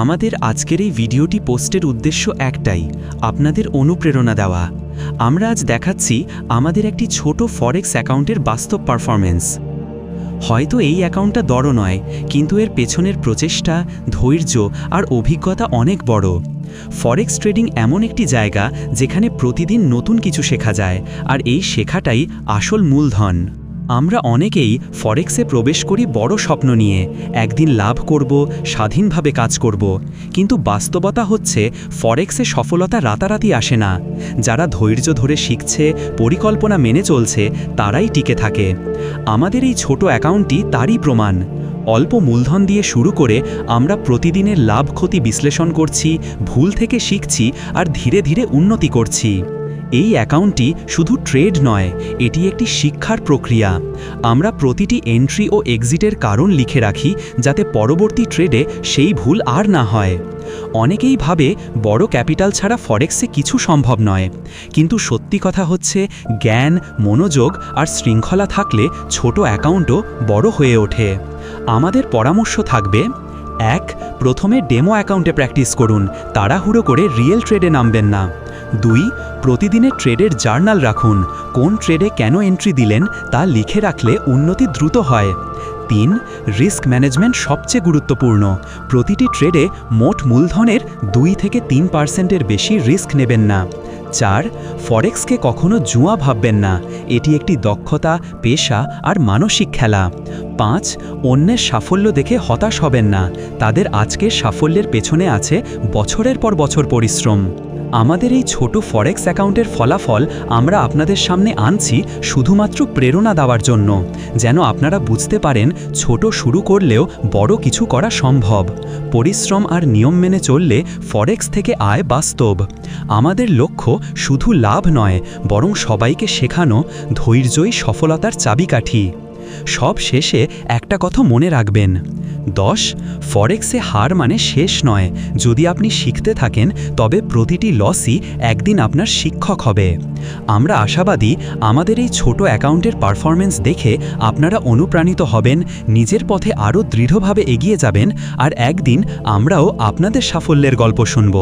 আমাদের আজকের এই ভিডিওটি পোস্টের উদ্দেশ্য একটাই, আপনাদের অনুপ্রেরণা দেওয়া। আমরা আজ দেখাচ্ছি আমাদের একটি ছোট ফরেক্স অ্যাকাউন্টের বাস্তব পারফরম্যান্স। হয়তো এই অ্যাকাউন্টটা বড় নয়, কিন্তু এর পেছনের প্রচেষ্টা, ধৈর্য আর অভিজ্ঞতা অনেক বড়। ফরেক্স ট্রেডিং এমন একটি জায়গা যেখানে প্রতিদিন নতুন কিছু শেখা যায়, আর এই শেখাটাই আসল মূলধন। আমরা অনেকেই ফরেক্সে প্রবেশ করি বড় স্বপ্ন নিয়ে, একদিন লাভ করব, স্বাধীনভাবে কাজ করব। কিন্তু বাস্তবতা হচ্ছে ফরেক্সে সফলতা রাতারাতি আসে না। যারা ধৈর্য ধরে শিখছে, পরিকল্পনা মেনে চলছে, তারাই টিকে থাকে। আমাদের এই ছোট অ্যাকাউন্টটি তারই প্রমাণ। অল্প মূলধন দিয়ে শুরু করে আমরা প্রতিদিনের লাভ ক্ষতি বিশ্লেষণ করছি, ভুল থেকে শিখছি আর ধীরে ধীরে উন্নতি করছি। এই অ্যাকাউন্টটি শুধু ট্রেড নয়, এটি একটি শিক্ষার প্রক্রিয়া। আমরা প্রতিটি এন্ট্রি ও এক্সিটের কারণ লিখে রাখি, যাতে পরবর্তী ট্রেডে সেই ভুল আর না হয়। অনেকেই ভাবে বড় ক্যাপিটাল ছাড়া ফরেক্সে কিছু সম্ভব নয়, কিন্তু সত্যি কথা হচ্ছে জ্ঞান, মনোযোগ আর শৃঙ্খলা থাকলে ছোট অ্যাকাউন্টও বড় হয়ে ওঠে। আমাদের পরামর্শ থাকবে: 1. প্রথমে ডেমো অ্যাকাউন্টে প্র্যাকটিস করুন, তাড়াহুড়ো করে রিয়েল ট্রেডে নামবেন না। 2. প্রতিদিনের ট্রেডের জার্নাল রাখুন, কোন ট্রেডে কেন এন্ট্রি দিলেন তা লিখে রাখলে উন্নতি দ্রুত হয়। 3. রিস্ক ম্যানেজমেন্ট সবচেয়ে গুরুত্বপূর্ণ, প্রতিটি ট্রেডে মোট মূলধনের 2-3% বেশি রিস্ক নেবেন না। 4. ফরেক্সকে কখনো জুয়া ভাববেন না, এটি একটি দক্ষতা, পেশা আর মানসিক খেলা। 5. অন্যের সাফল্য দেখে হতাশ হবেন না, তাদের আজকের সাফল্যের পেছনে আছে বছরের পর বছর পরিশ্রম। আমাদের এই ছোট ফরেক্স অ্যাকাউন্টের ফলাফল আমরা আপনাদের সামনে আনছি শুধুমাত্র প্রেরণা দেওয়ার জন্য, যেন আপনারা বুঝতে পারেন ছোট শুরু করলেও বড় কিছু করা সম্ভব। পরিশ্রম আর নিয়ম মেনে চললে ফরেক্স থেকে আয় বাস্তব। আমাদের লক্ষ্য শুধু লাভ নয়, বরং সবাইকে শেখানো ধৈর্যই সফলতার চাবিকাঠি। সব শেষে একটা কথা মনে রাখবেন: 10. ফরেক্সে হার মানে শেষ নয়। যদি আপনি শিখতে থাকেন, তবে প্রতিটি লসই একদিন আপনার শিক্ষক হবে। আমরা আশাবাদী আমাদের এই ছোট অ্যাকাউন্টের পারফরম্যান্স দেখে আপনারা অনুপ্রাণিত হবেন, নিজের পথে আরও দৃঢ়ভাবে এগিয়ে যাবেন, আর একদিন আমরাও আপনাদের সাফল্যের গল্প শুনব।